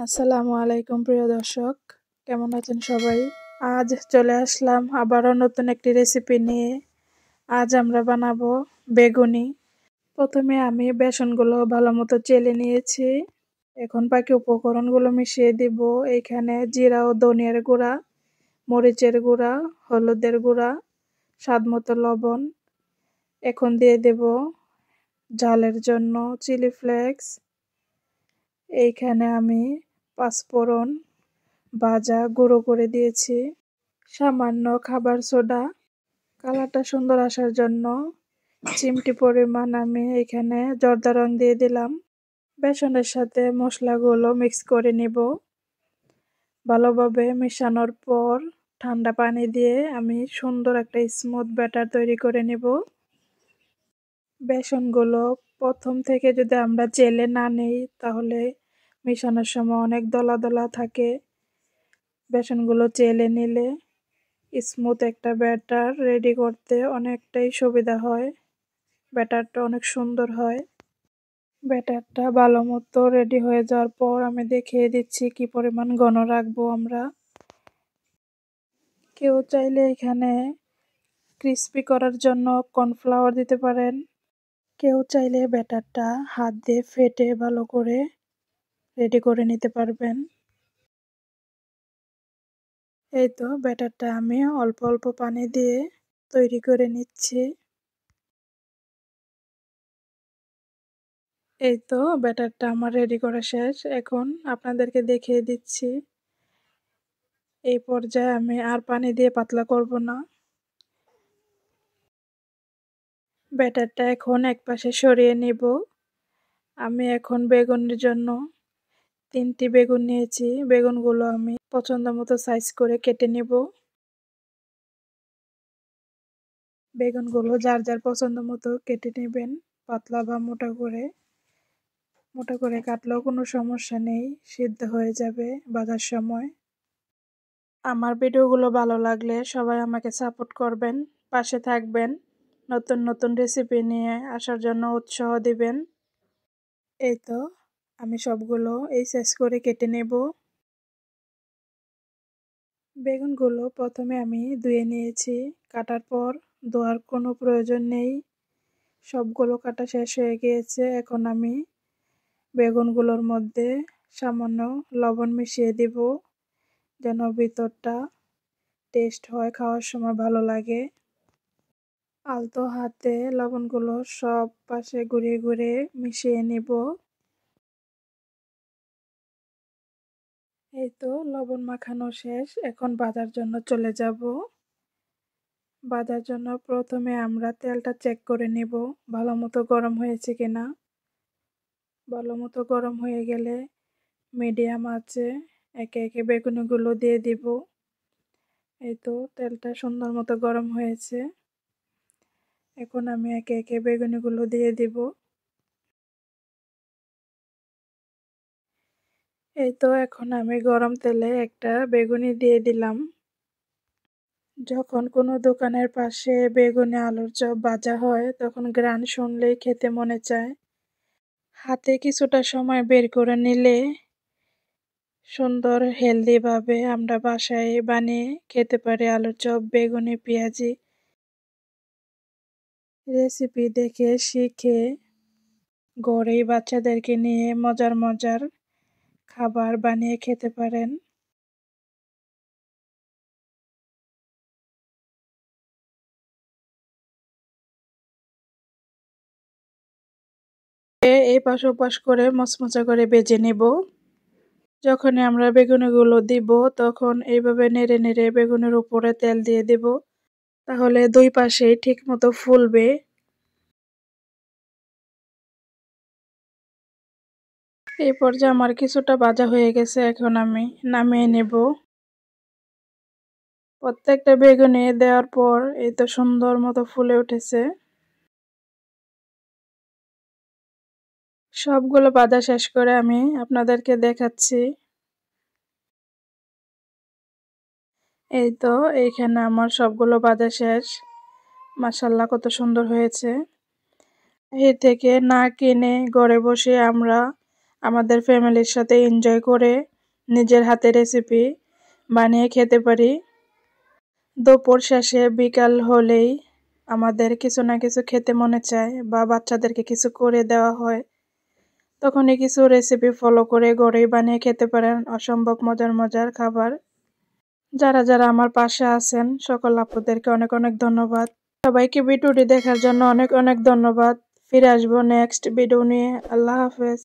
আসসালামু আলাইকুম প্রিয় দর্শক, কেমন আছেন সবাই? আজ চলে আসলাম আবারও নতুন একটি রেসিপি নিয়ে। আজ আমরা বানাবো বেগুনি। প্রথমে আমি বেসনগুলো ভালো মতো চেলে নিয়েছি। এখন বাকি উপকরণগুলো মিশিয়ে দিব। এখানে জিরা ও ধনিয়ার গুঁড়া, মরিচের গুঁড়া, হলুদের গুঁড়া, স্বাদ মতো লবণ। এখন দিয়ে দেব ঝালের জন্য চিলি ফ্লেক্স। এইখানে আমি পাঁচফোড়ন ভাজা গুঁড়ো করে দিয়েছি, সামান্য খাবার সোডা, কালারটা সুন্দর আসার জন্য চিমটি পরিমাণ আমি এখানে জর্দা রং দিয়ে দিলাম। বেসনের সাথে মশলাগুলো মিক্স করে নিব। ভালোভাবে মেশানোর পর ঠান্ডা পানি দিয়ে আমি সুন্দর একটা স্মুথ ব্যাটার তৈরি করে নিব। বেসনগুলো প্রথম থেকে যদি আমরা চেলে না নেই তাহলে মেশানোর সময় অনেক দলা দলা থাকে। বেসনগুলো চেলে নিলে স্মুথ একটা ব্যাটার রেডি করতে অনেকটাই সুবিধা হয়, ব্যাটারটা অনেক সুন্দর হয়। ব্যাটারটা ভালো মতো রেডি হয়ে যাওয়ার পর আমি দেখিয়ে দিচ্ছি কি পরিমাণ ঘন রাখবো আমরা। কেউ চাইলে এখানে ক্রিস্পি করার জন্য কর্নফ্লাওয়ার দিতে পারেন, কেউ চাইলে ব্যাটারটা হাত দিয়ে ফেটে ভালো করে রেডি করে নিতে পারবেন। এই তো ব্যাটারটা আমি অল্প অল্প পানি দিয়ে তৈরি করে নিচ্ছি। এই তো ব্যাটারটা আমার রেডি করা শেষ। এখন আপনাদেরকে দেখিয়ে দিচ্ছি। এই পর্যায়ে আমি আর পানি দিয়ে পাতলা করব না। ব্যাটারটা এখন একপাশে সরিয়ে নিব। আমি এখন বেগুনের জন্য 3টি বেগুন নিয়েছি। বেগুনগুলো আমি পছন্দ মতো সাইজ করে কেটে নিব। বেগুনগুলো যার যার পছন্দ মতো কেটে নেবেন, পাতলা বা মোটা করে। মোটা করে কাটলেও কোনো সমস্যা নেই, সিদ্ধ হয়ে যাবে ভাজার সময়। আমার ভিডিওগুলো ভালো লাগলে সবাই আমাকে সাপোর্ট করবেন, পাশে থাকবেন, নতুন নতুন রেসিপি নিয়ে আসার জন্য উৎসাহ দিবেন। এই তো আমি সবগুলো এই সাইজ করে কেটে নেব। বেগুনগুলো প্রথমে আমি ধুয়ে নিয়েছি, কাটার পর ধোয়ার কোনো প্রয়োজন নেই। সবগুলো কাটা শেষ হয়ে গিয়েছে। এখন আমি বেগুনগুলোর মধ্যে সামান্য লবণ মিশিয়ে দিব, যেন ভিতরটা টেস্ট হয়, খাওয়ার সময় ভালো লাগে। আলতো হাতে লবণগুলো সব পাশে ঘুরিয়ে ঘুরিয়ে মিশিয়ে নিব। এই তো লবণ মাখানো শেষ। এখন ভাজার জন্য চলে যাব। ভাজার জন্য প্রথমে আমরা তেলটা চেক করে নিব ভালো মতো গরম হয়েছে কিনা। ভালো মতো গরম হয়ে গেলে মিডিয়াম আঁচে একে একে বেগুনিগুলো দিয়ে দিব। এই তো তেলটা সুন্দর মতো গরম হয়েছে। এখন আমি একে একে বেগুনিগুলো দিয়ে দিব। এই তো এখন আমি গরম তেলে একটা বেগুনি দিয়ে দিলাম। যখন কোনো দোকানের পাশে বেগুনি আলুর চপ ভাজা হয় তখন ঘ্রাণ শুনলেই খেতে মনে চায়। হাতে কিছুটা সময় বের করে নিলে সুন্দর হেলদি ভাবে আমরা বাসায় বানিয়ে খেতে পারি আলুর চপ, বেগুনি, পেঁয়াজি। রেসিপি দেখে শিখে ঘরেই বাচ্চাদেরকে নিয়ে মজার মজার খাবার বানিয়ে খেতে পারেন। এই পাশ ওপাশ করে মচমচা করে ভেজে নেব। যখনই আমরা বেগুনিগুলো দিব তখন এইভাবে নেড়ে নেড়ে বেগুনের উপরে তেল দিয়ে দেব, তাহলে দুই পাশেই ঠিক মতো ফুলবে। এই পর্যায়ে আমার কিছুটা ভাজা হয়ে গেছে, এখন আমি নামিয়ে নেব। প্রত্যেকটা বেগুনি দেওয়ার পর এই তো সুন্দর মতো ফুলে উঠেছে। সবগুলো ভাজা শেষ করে আমি আপনাদেরকে দেখাচ্ছি। এই তো এইখানে আমার সবগুলো ভাজা শেষ। মাশাআল্লাহ কত সুন্দর হয়েছে। এর থেকে না কিনে ঘরে বসে আমরা আমাদের ফ্যামিলির সাথে এনজয় করে নিজের হাতে রেসিপি বানিয়ে খেতে পারি। দুপুর শেষে বিকাল হলেই আমাদের কিছু না কিছু খেতে মনে চায় বা বাচ্চাদেরকে কিছু করে দেওয়া হয়, তখনই কিছু রেসিপি ফলো করে ঘরেই বানিয়ে খেতে পারেন অসম্ভব মজার মজার খাবার। যারা যারা আমার পাশে আছেন সকল আপুদেরকে অনেক অনেক ধন্যবাদ। সবাইকে ভিডিওটি দেখার জন্য অনেক অনেক ধন্যবাদ। ফিরে আসবো নেক্সট ভিডিও নিয়ে। আল্লাহ হাফেজ।